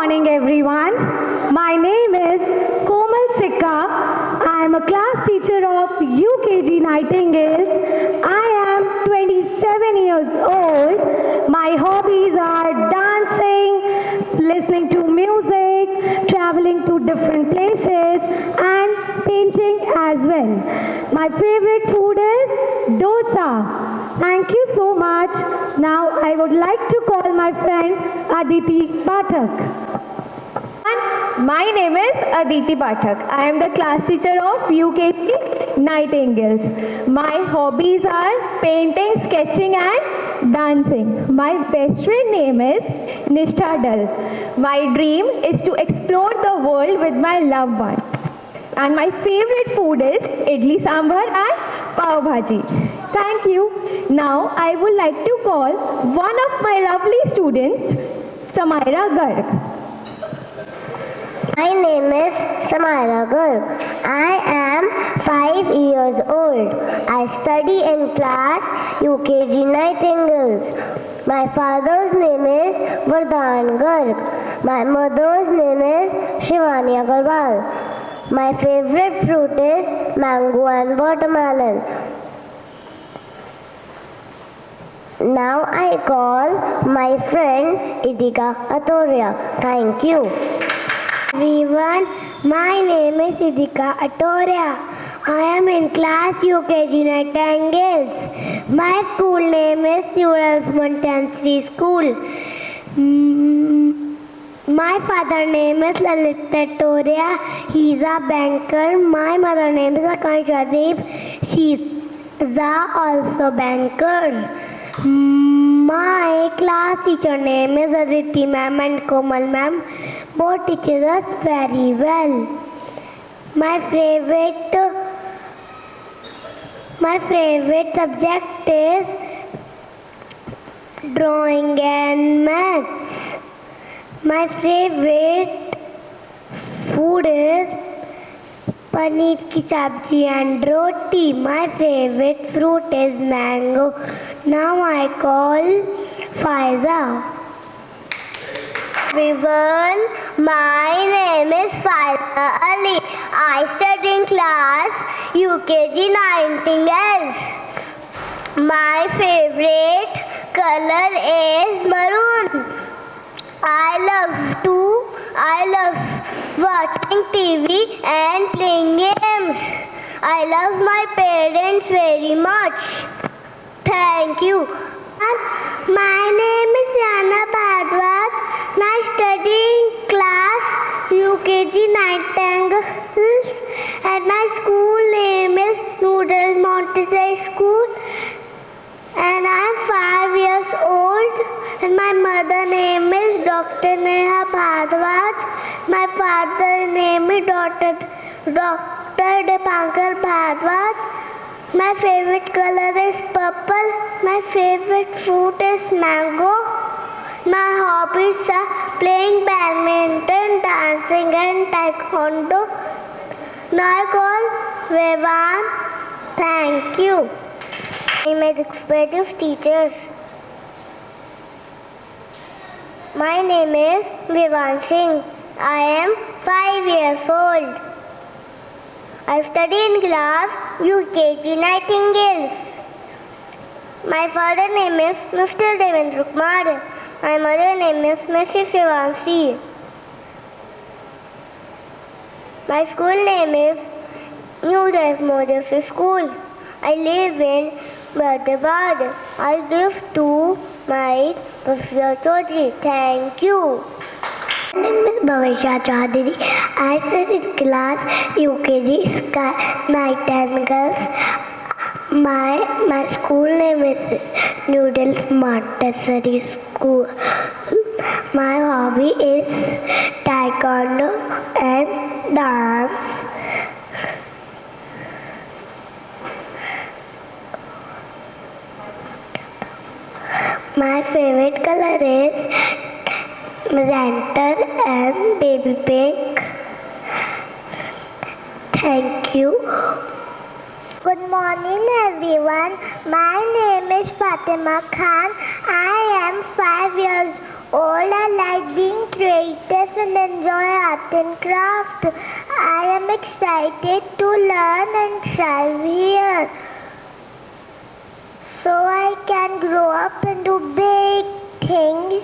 morning, everyone. My name is Komal Sikka. I am a class teacher of UKG Nightingales. I am 27 years old. My hobbies are dancing, listening to music, traveling to different places, and painting as well. My favorite food is dosa. Thank you so much. Now I would like to call my friend Aditi Pathak. My name is Aditi Pathak. I am the class teacher of UKG Nightingales. My hobbies are painting, sketching and dancing. My best friend name is Nishtha Dal. My dream is to explore the world with my loved ones. And my favorite food is idli sambar and pav bhaji. Thank you. Now I would like to call one of my lovely students, Samaira Garg. My name is Samaira Garg. I am 5 years old. I study in class UKG Nightingales. My father's name is Vardhan Garg. My mother's name is Shivani Agarwal. My favorite fruit is mango and watermelon. Now I call my friend Idika Atoria. Thank you. Everyone, my name is Idika Atoria. I am in class UKG Nightingales. My school name is New Montessori School. My father name is Lalit Atoria. He is a banker. My mother name is Akansha Dev. She is also banker. My class teacher name is Aditi ma'am and Komal ma'am. Both teaches us very well. My favorite subject is drawing and maths. My favorite food is paneer ki sabji and roti. My favorite fruit is mango. Now I call Faiza. Everyone, my name is Faiza Ali. I study in class UKG Nightingales. My favorite color is maroon. I love watching TV and playing games. I love my parents very much. Thank you. My name is Yana Bhardwaj. I study in class UKG Nightingales and my school name is Noodle Montessori School. And I am 5 years old and my mother name is Dr. Neha Bhardwaj. My father name is Dr. Dipankar Bhardwaj. My favorite color is purple. My favorite fruit is mango. My hobbies are playing badminton, dancing and taekwondo. Now I call Vevan. Thank you. My respective teachers. My name is Vivan Singh. I am 5 years old. I study in class UKG Nightingales. My father name is Mr. Devendra Kumar. My mother name is Mrs. Shivansi. My school name is New Montessori School. I live in Hyderabad. I give to my Professor Chaudhary. Thank you. My name is Bhavisha Chaudhary. I study in class UKG Nightingales. My school name is Noodles Montessori School. My hobby is taekwondo and dance. My favorite color is magenta and baby pink. Thank you. Good morning everyone. My name is Fatima Khan. I am 5 years All I like being creative and enjoy art and craft. I am excited to learn and thrive here, so I can grow up and do big things.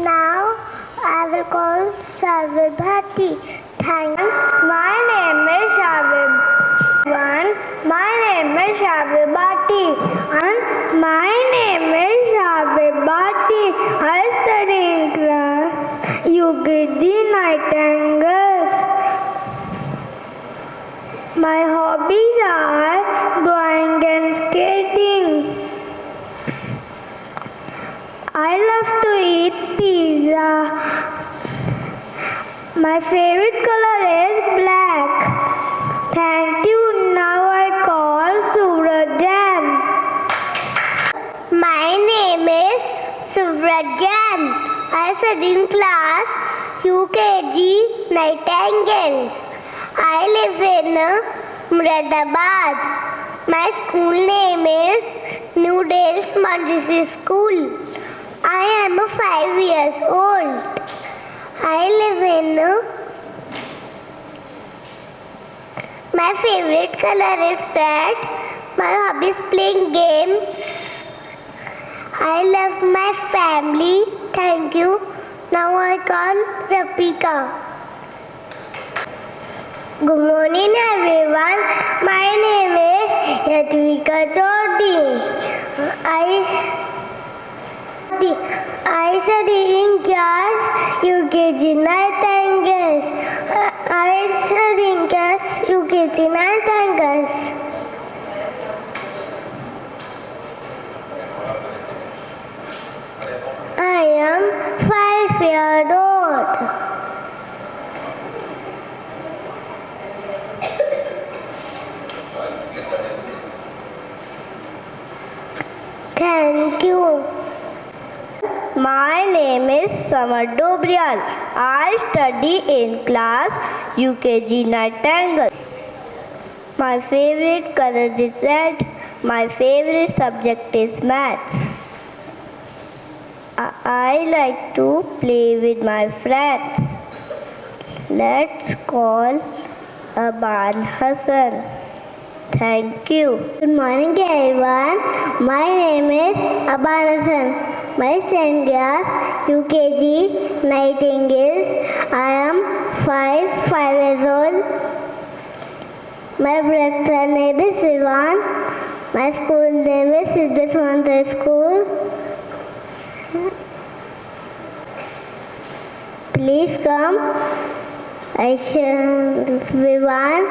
Now I will call Sarve Bhati. Thank you. My name is Sarve. My name is Sarve Bhati. And my name is Sarve Bhati. I study in class UKG Nightingales. My hobbies are drawing and skating. I love to eat pizza. My favorite color is black. Thank you. Now I call Surajam. My name is Surajam. I study in class UKG Nightingales. I live in Muradabad. My school name is New Dales Manjusri School. I am 5 years old. I live in. My favorite color is red. My hobby is playing games. I love my family. Thank you. Now I call Rapika. Good morning everyone. My name is Yatvika Chaudhary. I study in class UKG Nightingales. I study in class UKG Nightingales. I am 5 years old. Thank you. My name is Samar Dobriyal. I study in class UKG Nightingale. My favorite color is red. My favorite subject is maths. I like to play with my friends. Let's call Aban Hassan. Thank you. Good morning everyone. My name is Aban Hassan. My second class UKG Nightingales. I am 5 years old. My brother name is Sivan. My school name is Siddharth School. Please come. I shall Vivan.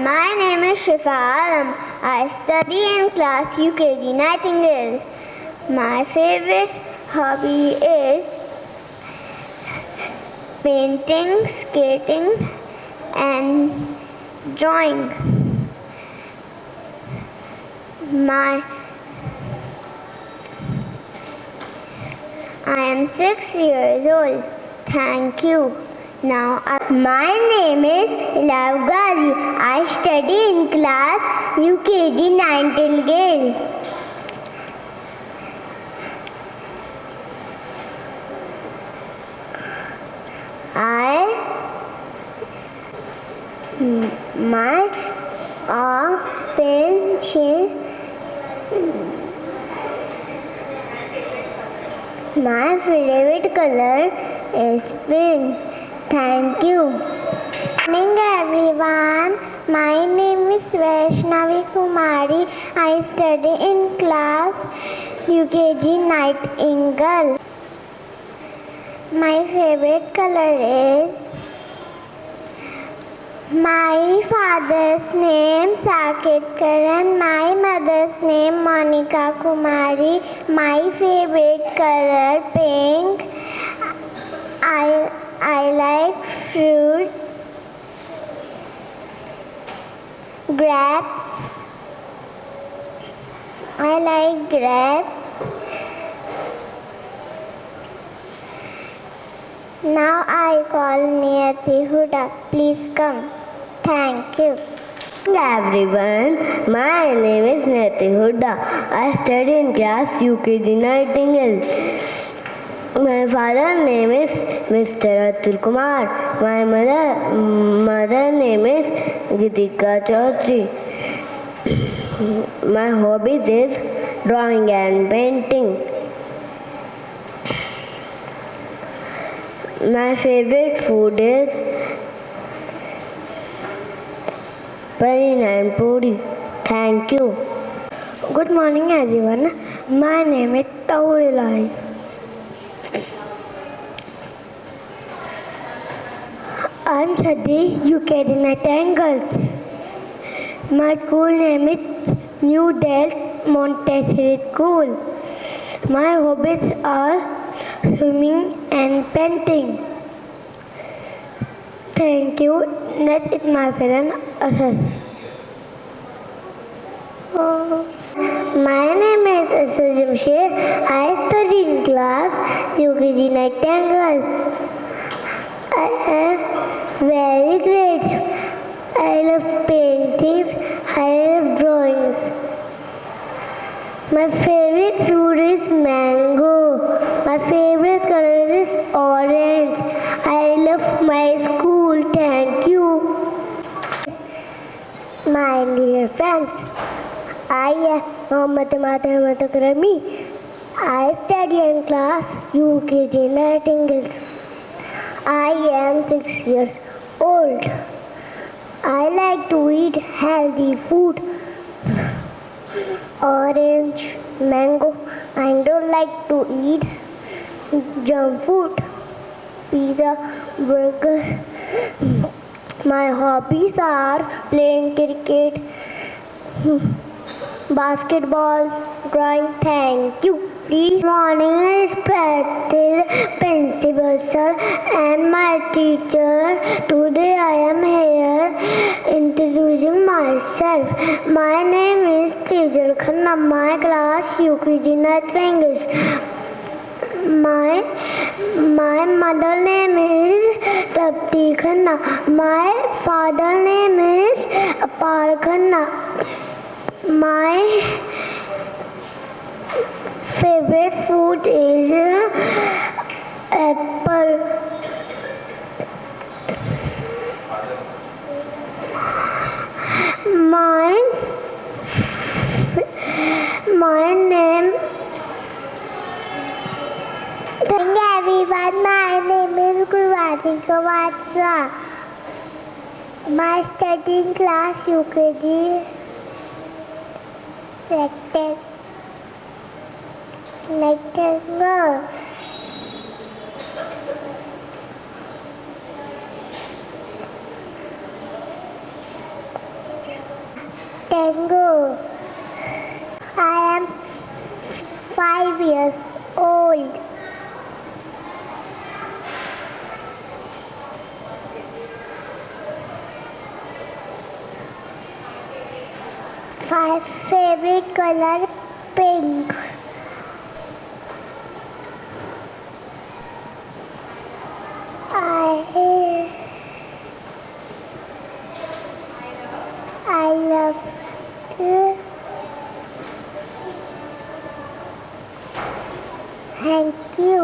My name is Shifa Alam. I study in class UKG Nightingale. My favorite hobby is painting, skating, and drawing. I am 6 years old. Thank you. Now, my name is Lavgari. I study in class UKG Nightingales. My favorite color is pink. Thank you. Good morning everyone. My name is Vaishnavi Kumari. I study in class UKG Nightingale. My favorite color is my father's name Sakit Karan, my mother's name Monica Kumari. My favorite color pink. I like fruit, grapes. I like grapes. Now I call Niyati Huda. Please come. Thank you. Everyone, my name is Neti Huda. I study in class UKG Nightingales. My father's name is Mr. Atul Kumar. My mother name is Gitika Chaudhary. My hobbies is drawing and painting. My favorite food is Parin and Puri. Thank you. Good morning, everyone. My name is Taulilai. I'm studying UKG Nightingales. My school name is New Delhi Montessori School. My hobbies are swimming and painting. Thank you. That is my friend Asas. My name is Asad Jamshed. I study in class UKG Nightingales. I am very great. I love paintings. I love drawings. My favorite fruit is mango. My favorite color is orange. I love my school. Thank you. My dear friends, I am Mohammad Rami. I study in class UKG Nightingales. I am 6 years old. I like to eat healthy food. Orange, mango. I don't like to eat junk food, pizza, burger. My hobbies are playing cricket, basketball, drawing. Thank you. Good morning, respected principal sir and my teacher. Today I am here introducing myself. My name is Teacher Khanna. My class UKG Nightingales. My mother name is Tapti Khanna. My father name is Apar Khanna. My favorite food is apple. My name. Thank everyone. My name is Gurvati Kawatra. My studying class UKG. Rectangle. Tango. I am 5 years old. My favorite color pink. I love to. Thank you.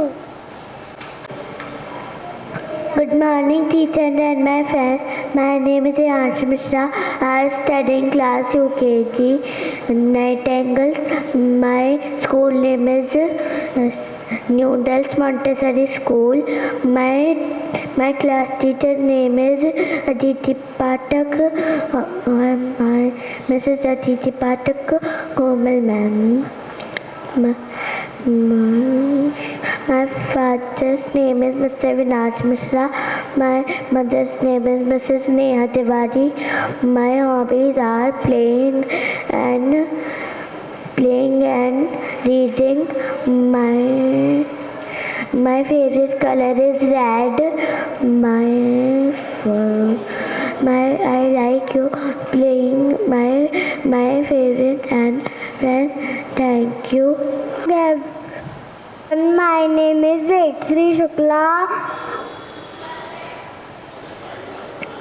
Good morning, teacher and my friends. My name is Yash Mishra. I study in class UKG Nightingales. My school name is New Delhi Montessori School. My class teacher name is Aditi Patak. Mrs. Aditi Patak, Komal ma'am. My father's name is Mr. Vinash Mishra. My mother's name is Mrs. Neha Tiwari. My hobbies are playing and reading. My favorite color is red. I like you playing my favorite and friend. Thank you. My name is Vetri Shukla.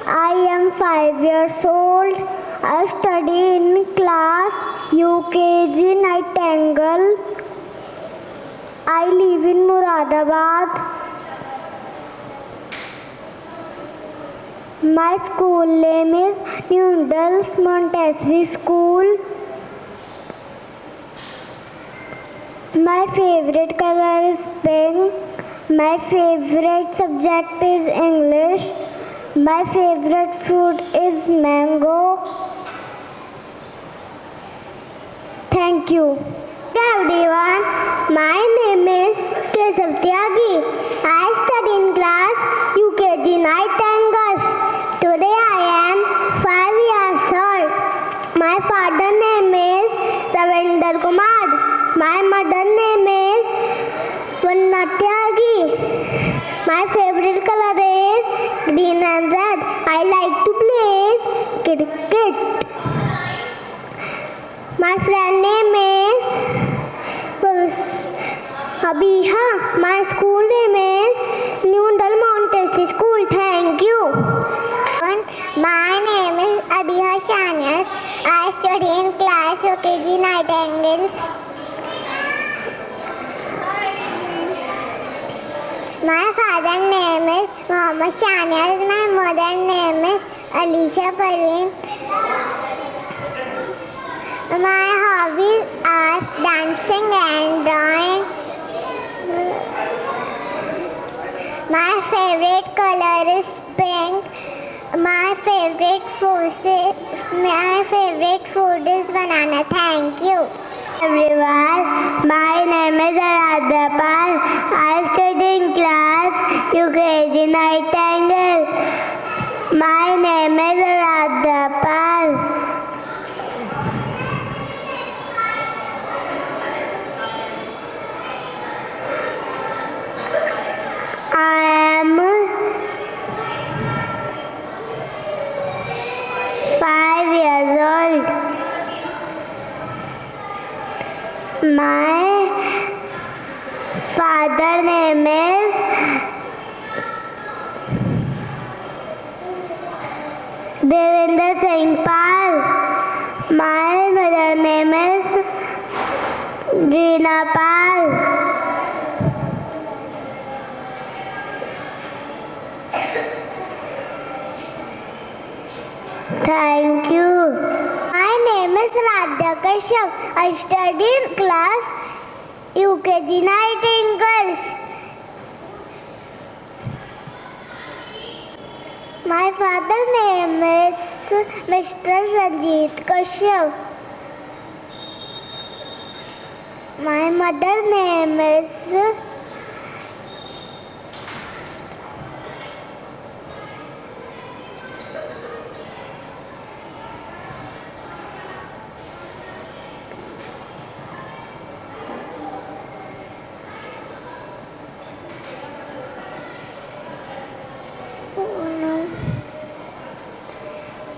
I am 5 years old. I I live in Muradabad. My school name is Newdals Montessori School. My favorite color is pink. My favorite subject is English. My favorite fruit is mango. Thank you. Hello everyone, my name is Kesav Tyagi. I study in class UKG Nightingales. Today I am 5 years old. My father name is Ravinder Kumar. My mother name is Vanna Tyagi. My favorite color is green and red. I like to play cricket. My friend name is Abiha. My school name is Newdal Montessori School. Thank you. My name is Abiha Shanias. I study in class UKG Nightingales. My father's name is Mohammed Shanias. My mother's name is Alicia Parveen. My hobbies are dancing and drawing. My favorite color is pink. My favorite food is banana. Thank you. Everyone, my name is Aradhya Pal. I study in class UKG Nightingale. My name is Aradhya Pal. I am 5 years old. My father's name is Devinder Singh Pal. My mother's name is Reena Pal. Thank you. My name is Radha Kashyap. I study in class UKG Nightingales. My father's name is Mr. Ranjit Kashyap. My mother's name is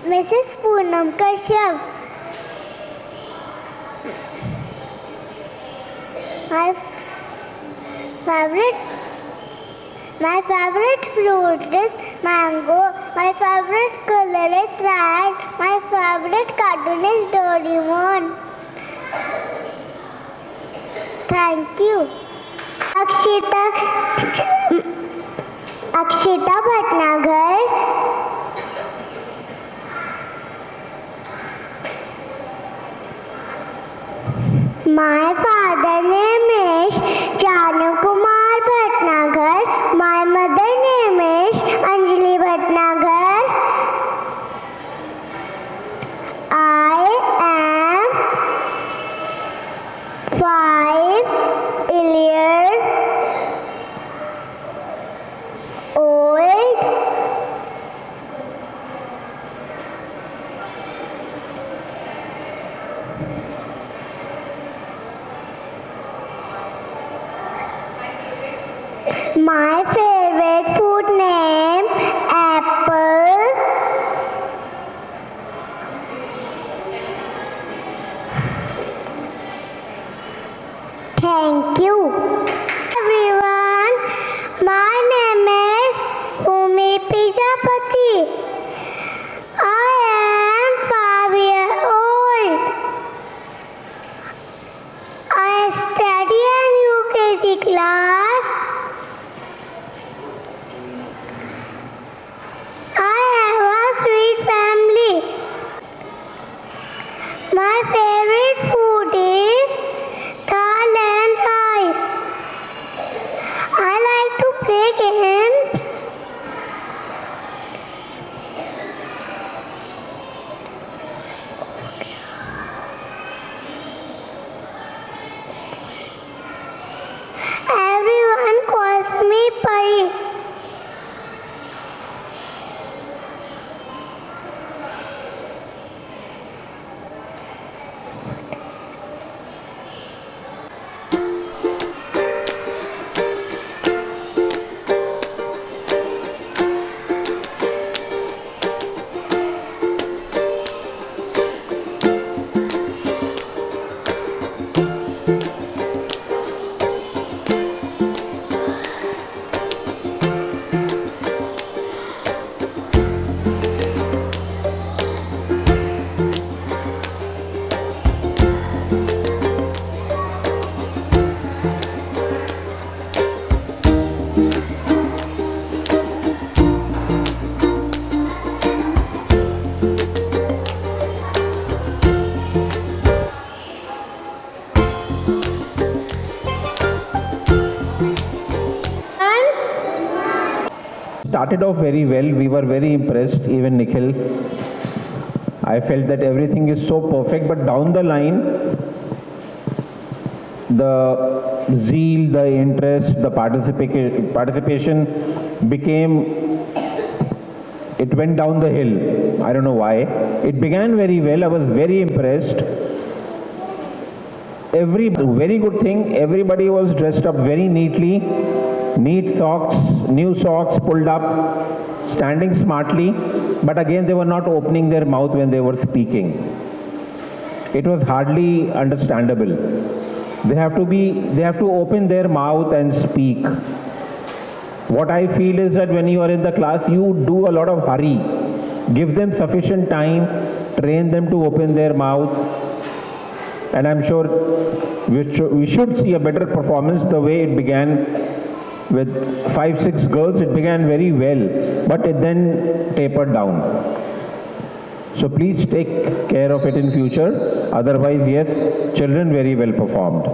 Mrs. Poonam Kashyap. My favorite fruit is mango. My favorite color is red. My favorite cartoon is Doraemon. Thank you. Akshita Bhatnagar. My father's name is Janu Kumar Bhatnagar. My mother's name is Anjali Bhatnagar. I am 5 years old. My favorite food name apple. Thank you. Everyone, my name is Umi Pijapati. I am 5 years old. I study in UKG Pai. Started off very well. We were very impressed, even Nikhil. I felt that everything is so perfect, but down the line, the zeal, the interest, the participation became, it went down the hill. I don't know why. It began very well. I was very impressed. Very good thing. Everybody was dressed up very neatly. Neat socks, new socks pulled up, standing smartly, but again they were not opening their mouth when they were speaking. It was hardly understandable. They have to open their mouth and speak. What I feel is that when you are in the class, you do a lot of hurry. Give them sufficient time, train them to open their mouth, and I'm sure we should see a better performance the way it began. With 5-6 girls, it began very well, but it then tapered down. So please take care of it in future. Otherwise, yes, children very well performed.